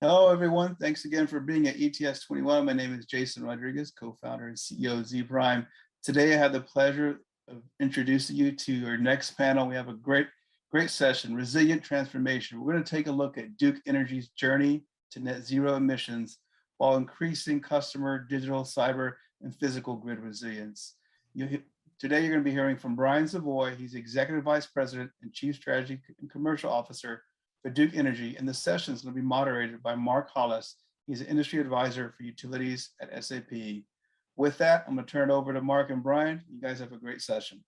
Hello, everyone. Thanks again for being at ETS21. My name is Jason Rodriguez, co-founder and CEO of Zpryme. Today, I have the pleasure of introducing you to our next panel. We have a great session, Resilient Transformation. We're going to take a look at Duke Energy's journey to net zero emissions while increasing customer, digital, cyber, and physical grid resilience. Today, you're going to be hearing from Brian Savoy. He's Executive Vice President and Chief Strategy and Commercial Officer for Duke Energy, and the session is going to be moderated by Mark Hollis. He's an industry advisor for utilities at SAP. With that, I'm going to turn it over to Mark and Brian. You guys have a great session.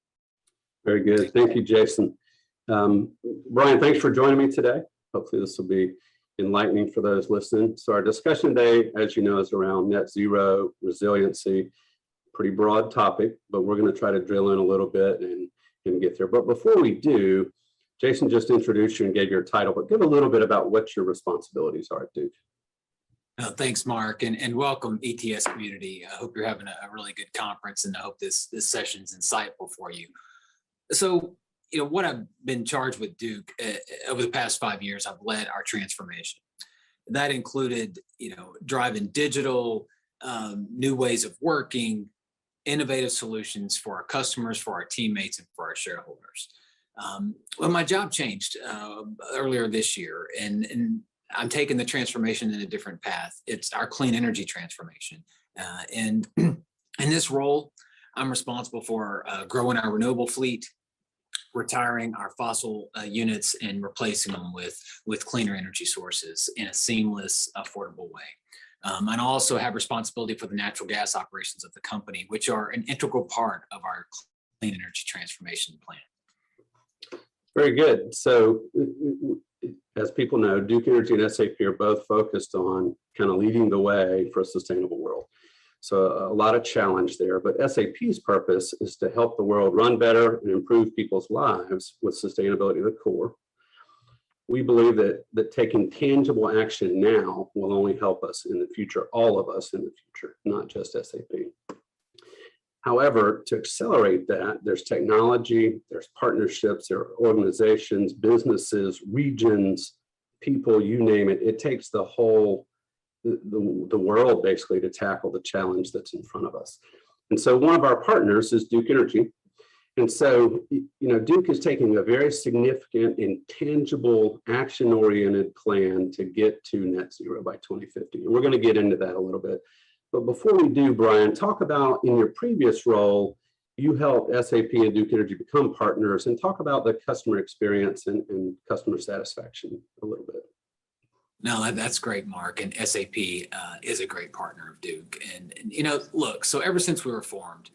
Very good. Thank you, Jason. Brian, thanks for joining me today. Hopefully this will be enlightening for those listening. So our discussion today, as you know, is around net zero resiliency. Pretty broad topic, but we're going to try to drill in a little bit and get there. But before we do, Jason just introduced you and gave your title, but give a little bit about what your responsibilities are at Duke. Thanks, Mark, and welcome ETS community. I hope you're having a really good conference, and I hope this session's insightful for you. So, what I've been charged with Duke over the past 5 years, I've led our transformation. That included, driving digital, new ways of working, innovative solutions for our customers, for our teammates, and for our shareholders. Well, my job changed earlier this year, and I'm taking the transformation in a different path. It's our clean energy transformation. And in this role, I'm responsible for growing our renewable fleet, retiring our fossil units, and replacing them with cleaner energy sources in a seamless, affordable way. And I also have responsibility for the natural gas operations of the company, which are an integral part of our clean energy transformation plan. Very good. So as people know, Duke Energy and SAP are both focused on kind of leading the way for a sustainable world. So a lot of challenge there, but SAP's purpose is to help the world run better and improve people's lives with sustainability at the core. We believe that taking tangible action now will only help us in the future, all of us in the future, not just SAP. However, to accelerate that, there's technology, there's partnerships, there are organizations, businesses, regions, people, you name it. It takes the whole, the world basically to tackle the challenge that's in front of us. And so one of our partners is Duke Energy. And so, Duke is taking a very significant and tangible action-oriented plan to get to net zero by 2050. And we're going to get into that a little bit. But before we do, Brian, talk about in your previous role, you helped SAP and Duke Energy become partners, and talk about the customer experience and customer satisfaction a little bit. No, that's great, Mark. And SAP is a great partner of Duke. And look, so ever since we were formed,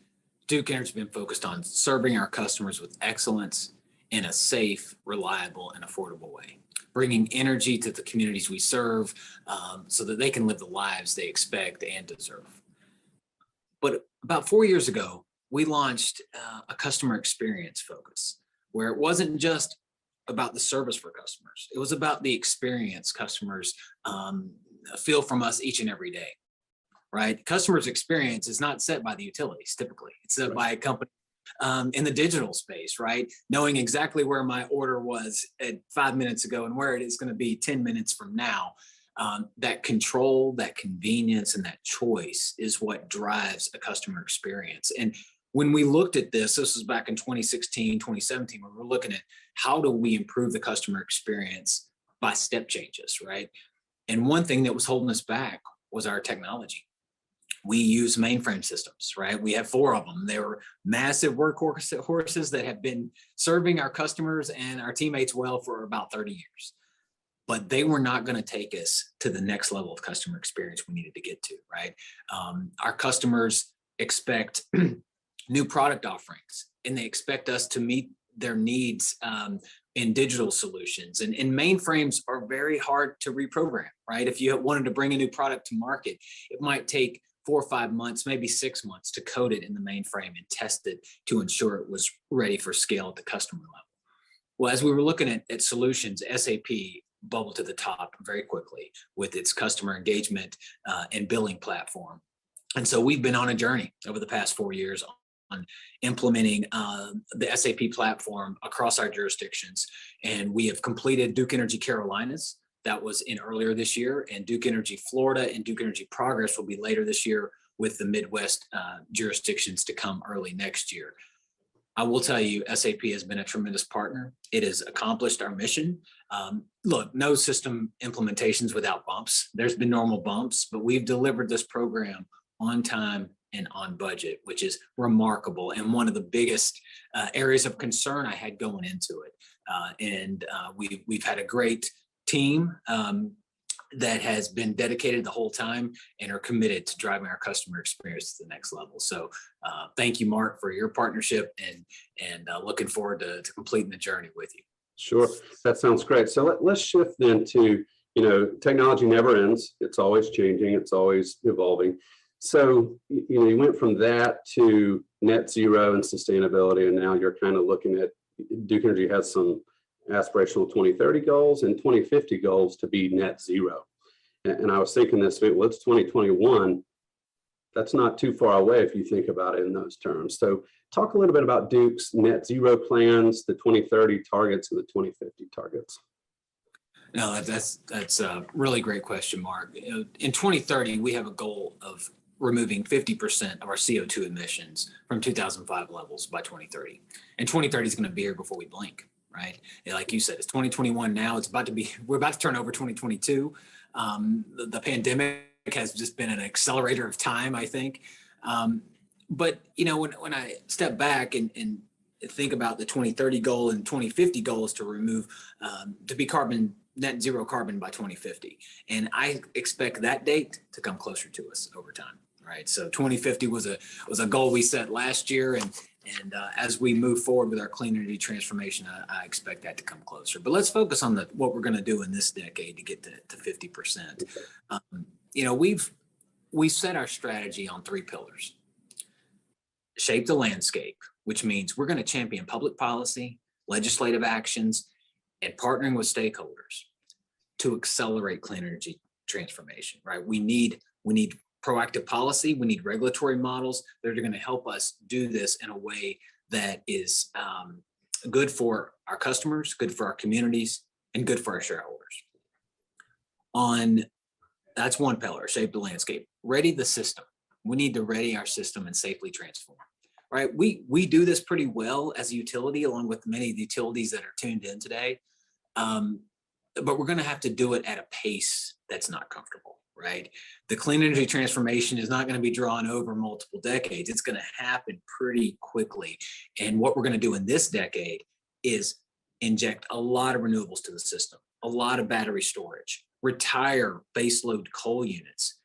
Duke Energy has been focused on serving our customers with excellence in a safe, reliable, and affordable way, bringing energy to the communities we serve so that they can live the lives they expect and deserve. But about 4 years ago, we launched a customer experience focus, where it wasn't just about the service for customers. It was about the experience customers feel from us each and every day, right? Customers' experience is not set by the utilities, typically. It's set by a company in the digital space, right? Knowing exactly where my order was at 5 minutes ago and where it is going to be 10 minutes from now. That control, that convenience, and that choice is what drives a customer experience. And when we looked at this was back in 2016, 2017, when we were looking at how do we improve the customer experience by step changes, right? And one thing that was holding us back was our technology. We use mainframe systems, right? We have 4 of them. They were massive workhorses that have been serving our customers and our teammates well for about 30 years. But they were not going to take us to the next level of customer experience we needed to get to, right? Our customers expect new product offerings, and they expect us to meet their needs in digital solutions. And mainframes are very hard to reprogram, right? If you wanted to bring a new product to market, it might take 4 or 5 months, maybe 6 months to code it in the mainframe and test it to ensure it was ready for scale at the customer level. Well, as we were looking at solutions, SAP bubbled to the top very quickly with its customer engagement and billing platform. And so we've been on a journey over the past 4 years on implementing the SAP platform across our jurisdictions. And we have completed Duke Energy Carolinas that was in earlier this year, and Duke Energy Florida and Duke Energy Progress will be later this year, with the Midwest jurisdictions to come early next year. I will tell you, SAP has been a tremendous partner. It has accomplished our mission. Look, no system implementations without bumps. There's been normal bumps, but we've delivered this program on time and on budget, which is remarkable and one of the biggest areas of concern I had going into it. We've had a great team that has been dedicated the whole time and are committed to driving our customer experience to the next level. So thank you, Mark, for your partnership, and looking forward to completing the journey with you. Sure, that sounds great. So let's shift then to, technology never ends. It's always changing. It's always evolving. So, you went from that to net zero and sustainability, and now you're kind of looking at, Duke Energy has some aspirational 2030 goals and 2050 goals to be net zero. And I was thinking this, well, it's 2021. That's not too far away if you think about it in those terms. So talk a little bit about Duke's net zero plans, the 2030 targets and the 2050 targets. No, that's a really great question, Mark. In 2030, we have a goal of removing 50% of our CO2 emissions from 2005 levels by 2030. And 2030 is going to be here before we blink. Right. And like you said, it's 2021 now. We're about to turn over 2022. The pandemic has just been an accelerator of time, I think. But, when I step back and think about the 2030 goal and 2050 goal is to be net zero carbon by 2050. And I expect that date to come closer to us over time. Right. So 2050 was a goal we set last year. And as we move forward with our clean energy transformation, I expect that to come closer. But let's focus on what we're going to do in this decade to get to 50%. We've set our strategy on 3 pillars. Shape the landscape, which means we're going to champion public policy, legislative actions, and partnering with stakeholders to accelerate clean energy transformation. Right? We need proactive policy. We need regulatory models that are going to help us do this in a way that is good for our customers, good for our communities, and good for our shareholders. That's one pillar, shape the landscape. Ready the system. We need to ready our system and safely transform. Right? We do this pretty well as a utility, along with many of the utilities that are tuned in today. But we're going to have to do it at a pace that's not comfortable. Right? The clean energy transformation is not going to be drawn over multiple decades. It's going to happen pretty quickly. And what we're going to do in this decade is inject a lot of renewables to the system, a lot of battery storage, retire baseload coal units.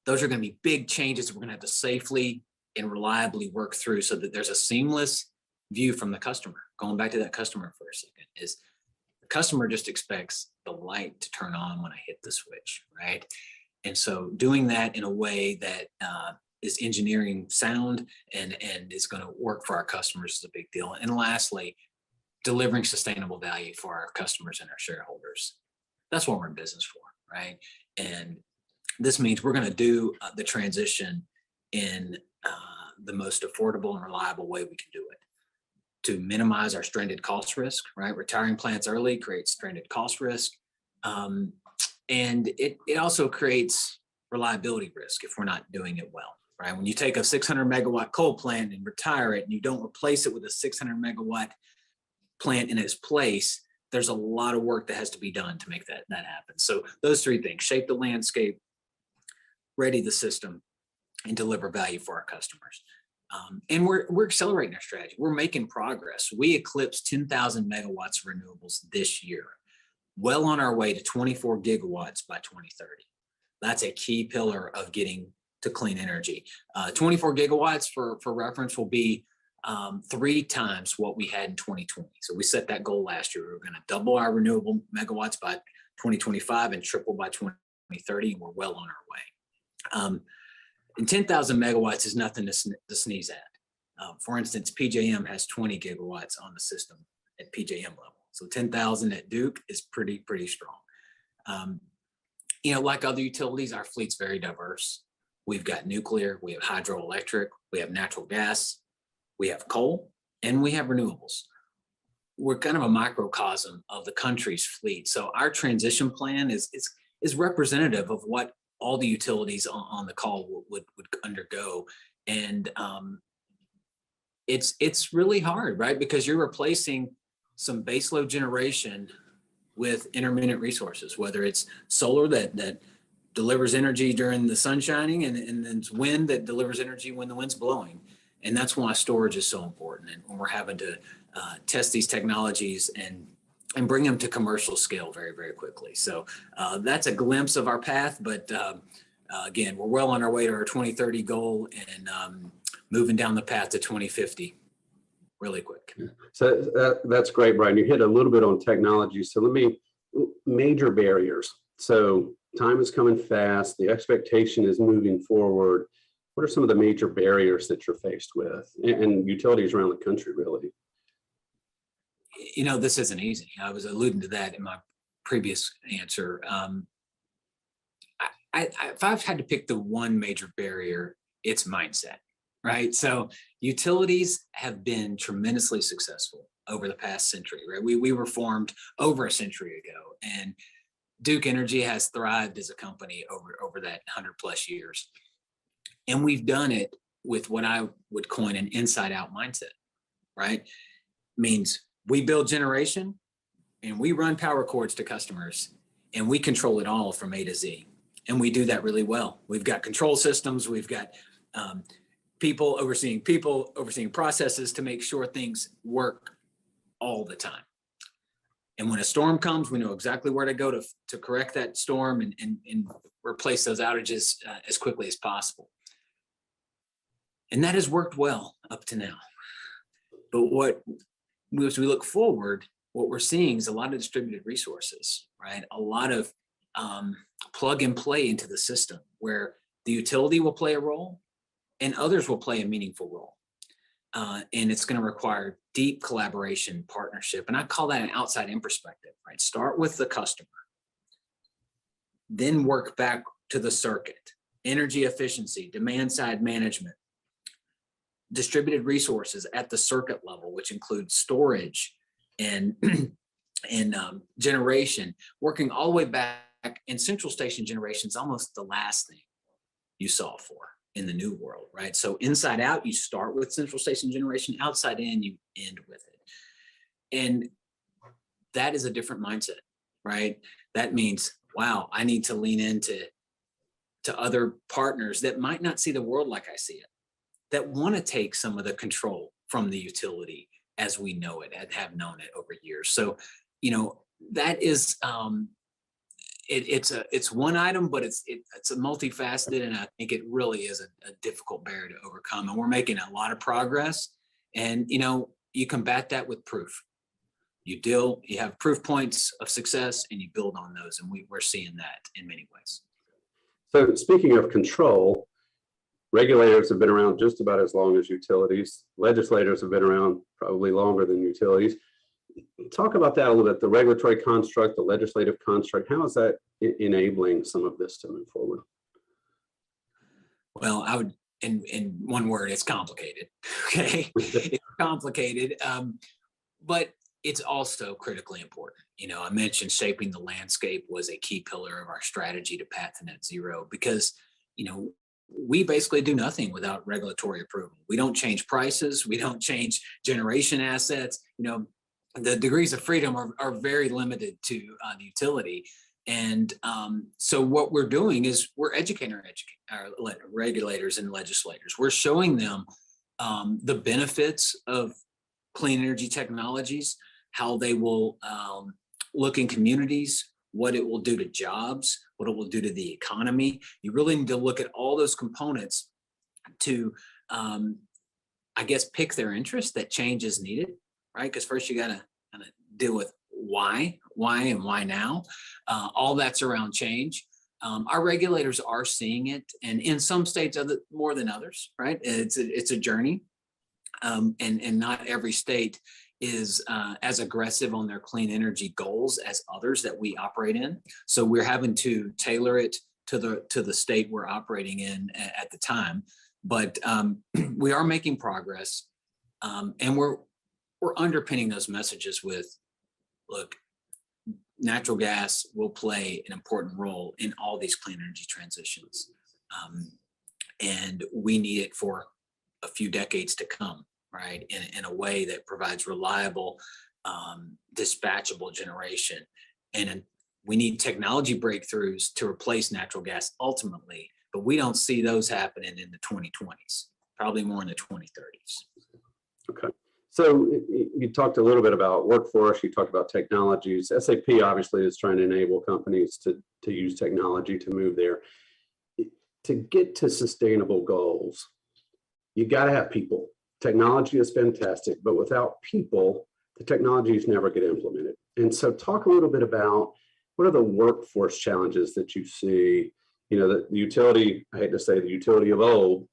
Those are going to be big changes that we're going to have to safely and reliably work through so that there's a seamless view from the customer. Going back to that customer for a second, is the customer just expects the light to turn on when I hit the switch, right? And so doing that in a way that is engineering sound and is going to work for our customers is a big deal. And lastly, delivering sustainable value for our customers and our shareholders. That's what we're in business for, right? And this means we're going to do the transition in the most affordable and reliable way we can do it, to minimize our stranded cost risk, right? Retiring plants early creates stranded cost risk. And it also creates reliability risk if we're not doing it well, right? When you take a 600 megawatt coal plant and retire it and you don't replace it with a 600 megawatt plant in its place, there's a lot of work that has to be done to make that happen. So those 3 things: shape the landscape, ready the system, and deliver value for our customers. And we're accelerating our strategy. We're making progress. We eclipsed 10,000 megawatts of renewables this year, well on our way to 24 gigawatts by 2030. That's a key pillar of getting to clean energy. 24 gigawatts, for reference, will be 3 times what we had in 2020. So we set that goal last year. We were going to double our renewable megawatts by 2025 and triple by 2030, and we're well on our way. And 10,000 megawatts is nothing to sneeze at. For instance, PJM has 20 gigawatts on the system at PJM level. So 10,000 at Duke is pretty strong. Like other utilities, our fleet's very diverse. We've got nuclear, we have hydroelectric, we have natural gas, we have coal, and we have renewables. we're kind of a microcosm of the country's fleet. So our transition plan is representative of what all the utilities on the call would undergo. And it's really hard, right? Because you're replacing some baseload generation with intermittent resources, whether it's solar that delivers energy during the sun shining, and then it's wind that delivers energy when the wind's blowing. And that's why storage is so important. And when we're having to test these technologies and bring them to commercial scale very, very quickly. So that's a glimpse of our path. But again, we're well on our way to our 2030 goal and moving down the path to 2050 really quick. So that's great, Brian. You hit a little bit on technology. So major barriers. So time is coming fast. The expectation is moving forward. What are some of the major barriers that you're faced with, and utilities around the country, really? You know, this isn't easy. I was alluding to that in my previous answer. If I've had to pick the one major barrier, it's mindset, right? So utilities have been tremendously successful over the past century, right? We were formed over a century ago, and Duke Energy has thrived as a company over that 100+ years. And we've done it with what I would coin an inside out mindset, right? Means we build generation and we run power cords to customers and we control it all from A to Z. And we do that really well. We've got control systems. We've got people overseeing processes to make sure things work all the time. And when a storm comes, we know exactly where to go to correct that storm and replace those outages as quickly as possible. And that has worked well up to now. But as we look forward, what we're seeing is a lot of distributed resources, right? A lot of plug and play into the system where the utility will play a role and others will play a meaningful role. And it's going to require deep collaboration, partnership. And I call that an outside-in perspective, right? Start with the customer, then work back to the circuit, energy efficiency, demand side management, distributed resources at the circuit level, which includes storage and generation, working all the way back. And central station generation is almost the last thing you solve for in the new world, right? So inside out, you start with central station generation, outside in, you end with it. And that is a different mindset, right? That means, wow, I need to lean into other partners that might not see the world like I see it, that want to take some of the control from the utility as we know it and have known it over years. So, you know, that is, it's one item, but it's a multifaceted, and I think it really is a difficult barrier to overcome. And we're making a lot of progress. And you know, you combat that with proof. You have proof points of success, and you build on those. And we're seeing that in many ways. So speaking of control, regulators have been around just about as long as utilities. Legislators have been around probably longer than utilities. Talk about that a little bit, the regulatory construct, the legislative construct. How is that enabling some of this to move forward? Well, I would, in one word, it's complicated. Okay, it's complicated, but it's also critically important. You know, I mentioned shaping the landscape was a key pillar of our strategy to path to net zero, because, you know, we basically do nothing without regulatory approval. We don't change prices. We don't change generation assets. You know, the degrees of freedom are very limited to the utility. And so what we're doing is we're educating our regulators and legislators. We're showing them the benefits of clean energy technologies, how they will look in communities, what it will do to jobs, what it will do to the economy. You really need to look at all those components to, I guess, pick their interest that change is needed, right? Because first you got to kind of deal with why and why now. All that's around change. Our regulators are seeing it, and in some states more than others, right? It's a journey, and not every state is as aggressive on their clean energy goals as others that we operate in. So we're having to tailor it to the state we're operating in at the time. But we are making progress, and we're underpinning those messages with, look, natural gas will play an important role in all these clean energy transitions. And we need it for a few decades to come, right? In a way that provides reliable, dispatchable generation. And we need technology breakthroughs to replace natural gas ultimately, but we don't see those happening in the 2020s, probably more in the 2030s. Okay. So you talked a little bit about workforce, you talked about technologies. SAP obviously is trying to enable companies to use technology to move there. To get to sustainable goals, you got to have people. Technology is fantastic, but without people, the technologies never get implemented. And so talk a little bit about what are the workforce challenges that you see? You know, the utility, I hate to say the utility of old,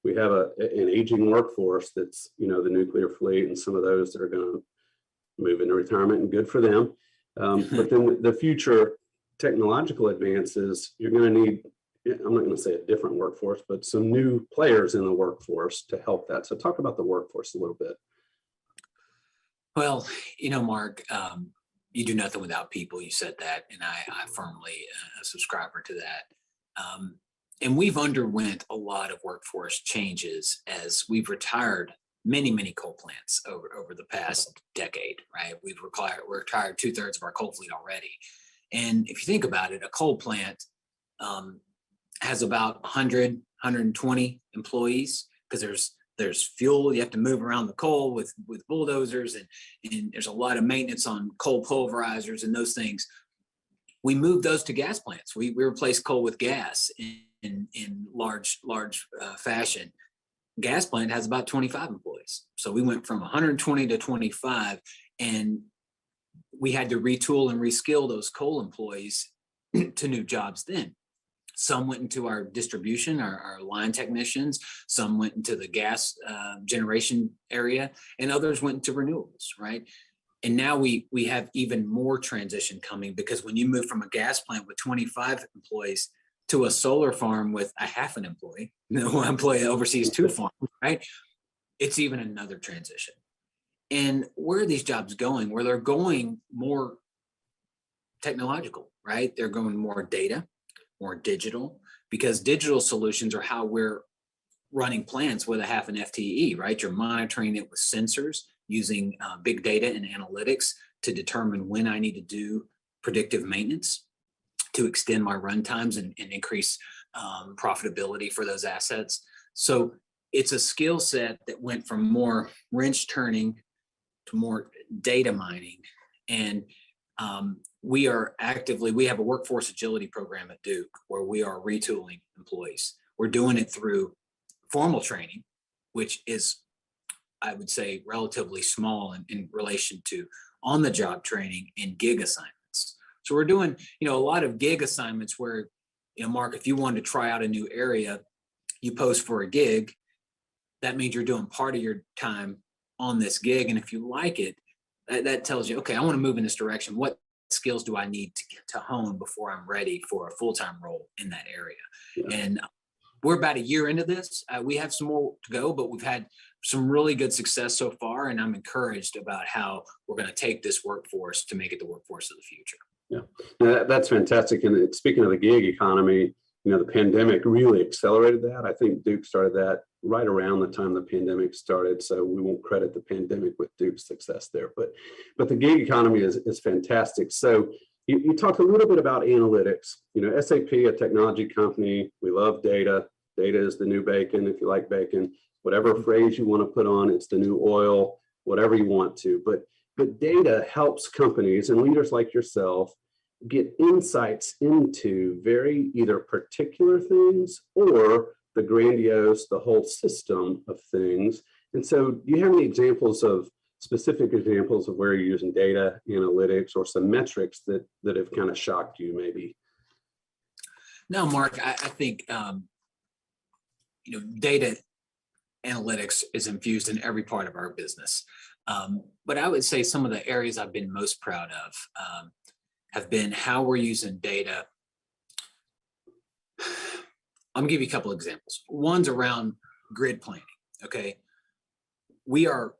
we have an aging workforce that's, you know, the nuclear fleet and some of those that are going to move into retirement, and good for them. But then the future technological advances, you're going to need, I'm not going to say a different workforce, but some new players in the workforce to help that. So talk about the workforce a little bit. Well, you know, Mark, you do nothing without people. You said that, and I firmly a subscriber to that. And we've underwent a lot of workforce changes as we've retired many coal plants over the past decade, right? We're retired 2/3 of our coal fleet already. And if you think about it, a coal plant has about 100, 120 employees, because there's fuel, you have to move around the coal with bulldozers, and there's a lot of maintenance on coal pulverizers and those things. We moved those to gas plants. We replaced coal with gas in large fashion. Gas plant has about 25 employees. So we went from 120 to 25, and we had to retool and reskill those coal employees to new jobs then. Some went into our distribution, our line technicians, some went into the gas generation area, and others went into renewables, right? And now we have even more transition coming, because when you move from a gas plant with 25 employees to a solar farm with a half an employee, one employee oversees 2 farms, right? It's even another transition. And where are these jobs going? Where they're going more technological, right? They're going more data, more digital, because digital solutions are how we're running plants with a half an FTE, right? You're monitoring it with sensors, using big data and analytics to determine when I need to do predictive maintenance to extend my run times and increase profitability for those assets. So it's a skill set that went from more wrench turning to more data mining. And we have a workforce agility program at Duke where we are retooling employees. We're doing it through formal training, which is, I would say, relatively small in relation to on-the-job training and gig assignments. So we're doing, a lot of gig assignments where, Mark, if you wanted to try out a new area, you post for a gig. That means you're doing part of your time on this gig. And if you like it, that tells you, okay, I want to move in this direction. What skills do I need to hone before I'm ready for a full-time role in that area? Yeah. And we're about a year into this. We have some more to go, but we've had some really good success so far. And I'm encouraged about how we're going to take this workforce to make it the workforce of the future. Yeah, that's fantastic. And speaking of the gig economy, the pandemic really accelerated that. I think Duke started that right around the time the pandemic started. So we won't credit the pandemic with Duke's success there, but the gig economy is fantastic. So you talked a little bit about analytics. SAP, a technology company, we love data. Data is the new bacon, if you like bacon. Whatever phrase you want to put on, it's the new oil, whatever you want to. But data helps companies and leaders like yourself get insights into very either particular things or the grandiose, the whole system of things. And so do you have any specific examples of where you're using data analytics or some metrics that have kind of shocked you maybe? No, Mark, I think, data analytics is infused in every part of our business. But I would say some of the areas I've been most proud of have been how we're using data. I'm gonna give you a couple of examples. One's around grid planning, okay? We are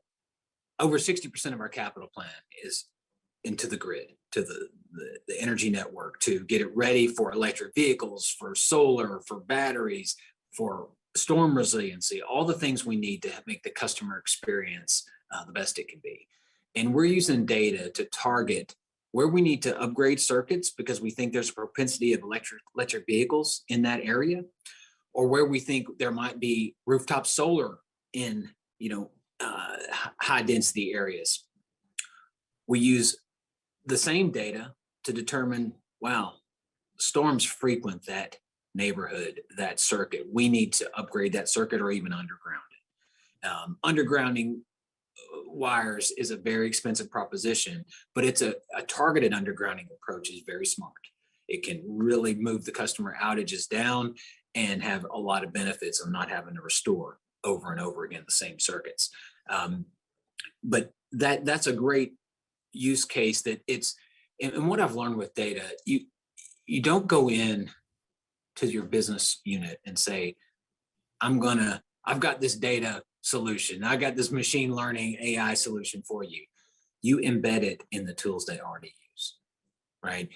over 60% of our capital plan is into the grid, to the energy network, to get it ready for electric vehicles, for solar, for batteries, for storm resiliency, all the things we need to make the customer experience the best it can be. And we're using data to target where we need to upgrade circuits because we think there's a propensity of electric vehicles in that area, or where we think there might be rooftop solar in, high density areas. We use the same data to determine, wow, storms frequent that neighborhood, that circuit. We need to upgrade that circuit or even underground it. Undergrounding wires is a very expensive proposition, but it's a targeted undergrounding approach is very smart. It can really move the customer outages down and have a lot of benefits of not having to restore over and over again the same circuits. But that's a great use case that it's, and what I've learned with data, you don't go in to your business unit and say, I've got this data solution, I got this machine learning AI solution for you. You embed it in the tools they already use, right?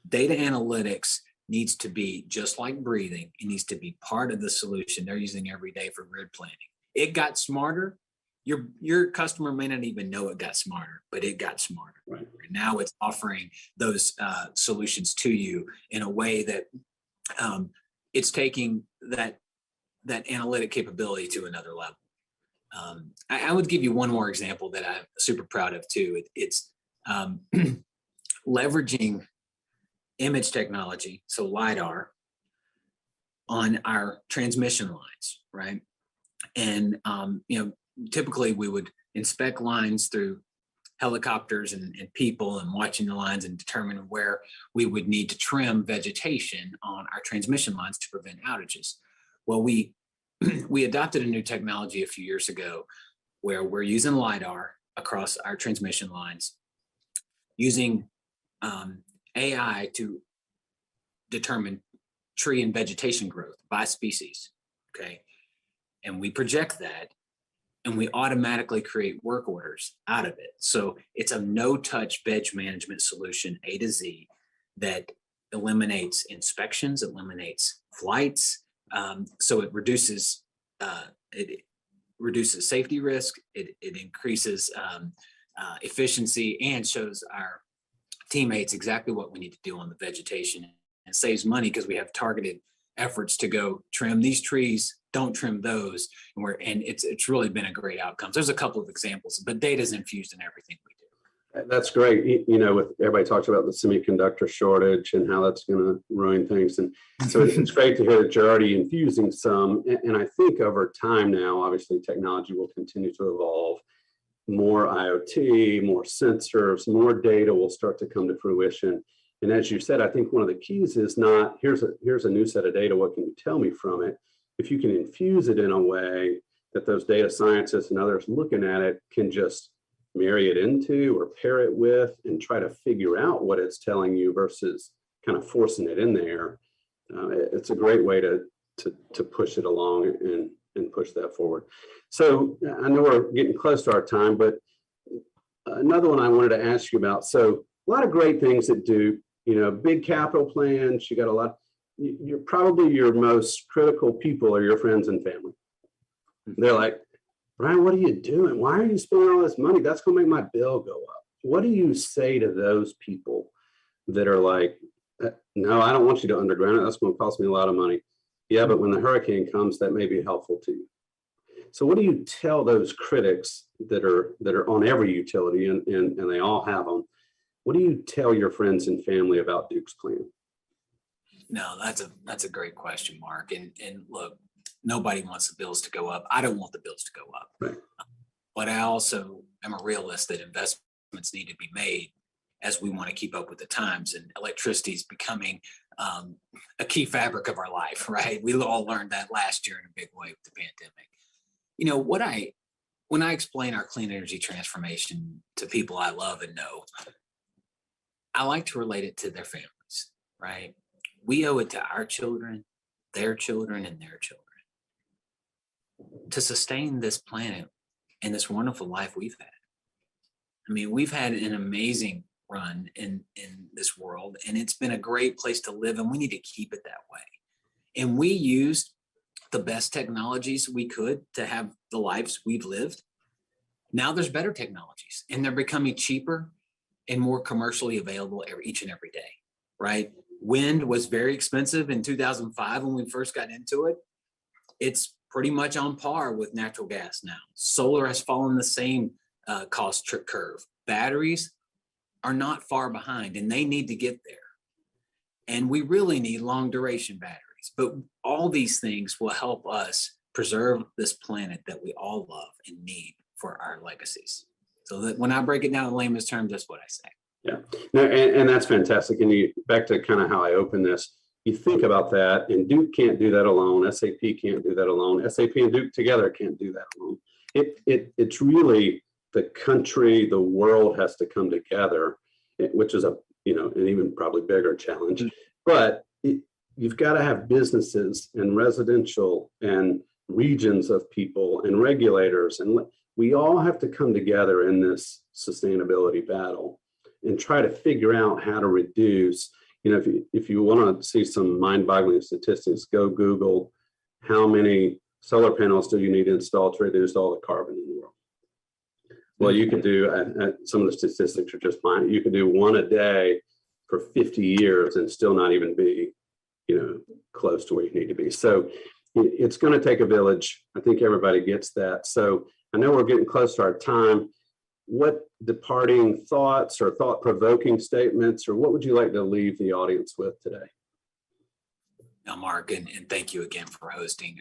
Data analytics needs to be just like breathing. It needs to be part of the solution they're using every day for grid planning. It got smarter. Your customer may not even know it got smarter, but it got smarter. Right. And now it's offering those solutions to you in a way that it's taking that analytic capability to another level. I would give you one more example that I'm super proud of too. It's leveraging image technology, so LiDAR, on our transmission lines, right? And typically we would inspect lines through helicopters and people and watching the lines and determine where we would need to trim vegetation on our transmission lines to prevent outages. Well, we adopted a new technology a few years ago where we're using LiDAR across our transmission lines, using AI to determine tree and vegetation growth by species, okay? And we project that and we automatically create work orders out of it. So it's a no-touch veg management solution, A to Z, that eliminates inspections, eliminates flights. So it reduces safety risk, it increases efficiency, and shows our teammates exactly what we need to do on the vegetation, and saves money because we have targeted efforts to go trim these trees, don't trim those, and it's really been a great outcome. There's a couple of examples, but data is infused in everything we do. That's great. With everybody talks about the semiconductor shortage and how that's going to ruin things. And so it's great to hear that you're already infusing some. And I think over time now, obviously technology will continue to evolve. More IoT, more sensors, more data will start to come to fruition. And as you said, I think one of the keys is not, here's a new set of data, what can you tell me from it? If you can infuse it in a way that those data scientists and others looking at it can just marry it into or pair it with and try to figure out what it's telling you versus kind of forcing it in there, it's a great way to push it along and push that forward. So I know we're getting close to our time, but another one I wanted to ask you about. So a lot of great things that do, big capital plans, you got a lot, you're probably your most critical people are your friends and family. They're like, Brian, what are you doing? Why are you spending all this money? That's going to make my bill go up. What do you say to those people that are like, no, I don't want you to underground it. That's going to cost me a lot of money. Yeah, but when the hurricane comes, that may be helpful to you. So what do you tell those critics that are on every utility and they all have them? What do you tell your friends and family about Duke's plan? No, that's a great question, Mark. And look, nobody wants the bills to go up. I don't want the bills to go up. Right. But I also am a realist that investments need to be made as we want to keep up with the times. And electricity is becoming a key fabric of our life, right? We all learned that last year in a big way with the pandemic. When I explain our clean energy transformation to people I love and know, I like to relate it to their families, right? We owe it to our children, their children, and their children to sustain this planet and this wonderful life we've had. I mean, we've had an amazing run in this world, and it's been a great place to live, and we need to keep it that way. And we used the best technologies we could to have the lives we've lived. Now there's better technologies, and they're becoming cheaper and more commercially available each and every day, right? Wind was very expensive in 2005 when we first got into it. It's pretty much on par with natural gas now. Solar has fallen the same cost curve. Batteries are not far behind, and they need to get there. And we really need long duration batteries. But all these things will help us preserve this planet that we all love and need for our legacies. So that when I break it down in layman's terms, that's what I say. Yeah, no, and that's fantastic. And you, back to kind of how I opened this, you think about that, and Duke can't do that alone. SAP can't do that alone. SAP and Duke together can't do that alone. It's really the country, the world has to come together, which is an even probably bigger challenge. But you've got to have businesses and residential and regions of people and regulators, and we all have to come together in this sustainability battle and try to figure out how to reduce. If you want to see some mind-boggling statistics, go Google how many solar panels do you need installed to reduce all the carbon in the world. Well, you can do, some of the statistics are just fine. You can do one a day for 50 years and still not even be, close to where you need to be. So it's going to take a village. I think everybody gets that. So I know we're getting close to our time. What departing thoughts or thought-provoking statements, or what would you like to leave the audience with today? Now, Mark, and thank you again for hosting.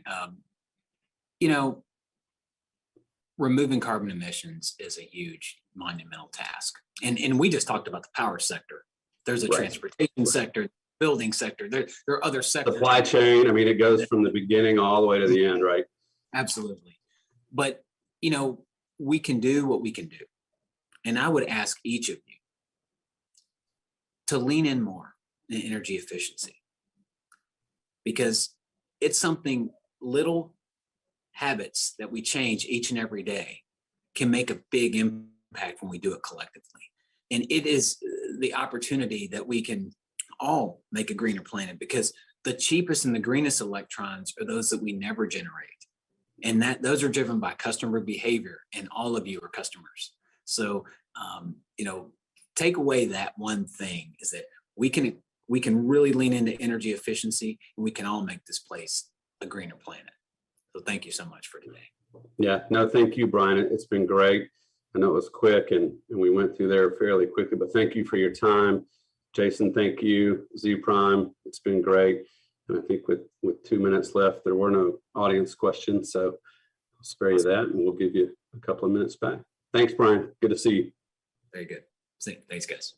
Removing carbon emissions is a huge monumental task. And we just talked about the power sector. There's a transportation sector, building sector. There are other sectors. Supply chain. I mean, it goes from the beginning all the way to the end, right? Absolutely. But, we can do what we can do. And I would ask each of you to lean in more in energy efficiency, because it's something, little habits that we change each and every day can make a big impact when we do it collectively. And it is the opportunity that we can all make a greener planet, because the cheapest and the greenest electrons are those that we never generate. And those are driven by customer behavior, and all of you are customers. So, take away that one thing, is that we can really lean into energy efficiency, and we can all make this place a greener planet. So thank you so much for today. Yeah, no, thank you, Brian. It's been great. I know it was quick and we went through there fairly quickly, but thank you for your time. Jason, thank you. Zpryme, it's been great. And I think with 2 minutes left, there were no audience questions. So I'll spare you that, and we'll give you a couple of minutes back. Thanks, Brian. Good to see you. Very good. Thanks, guys.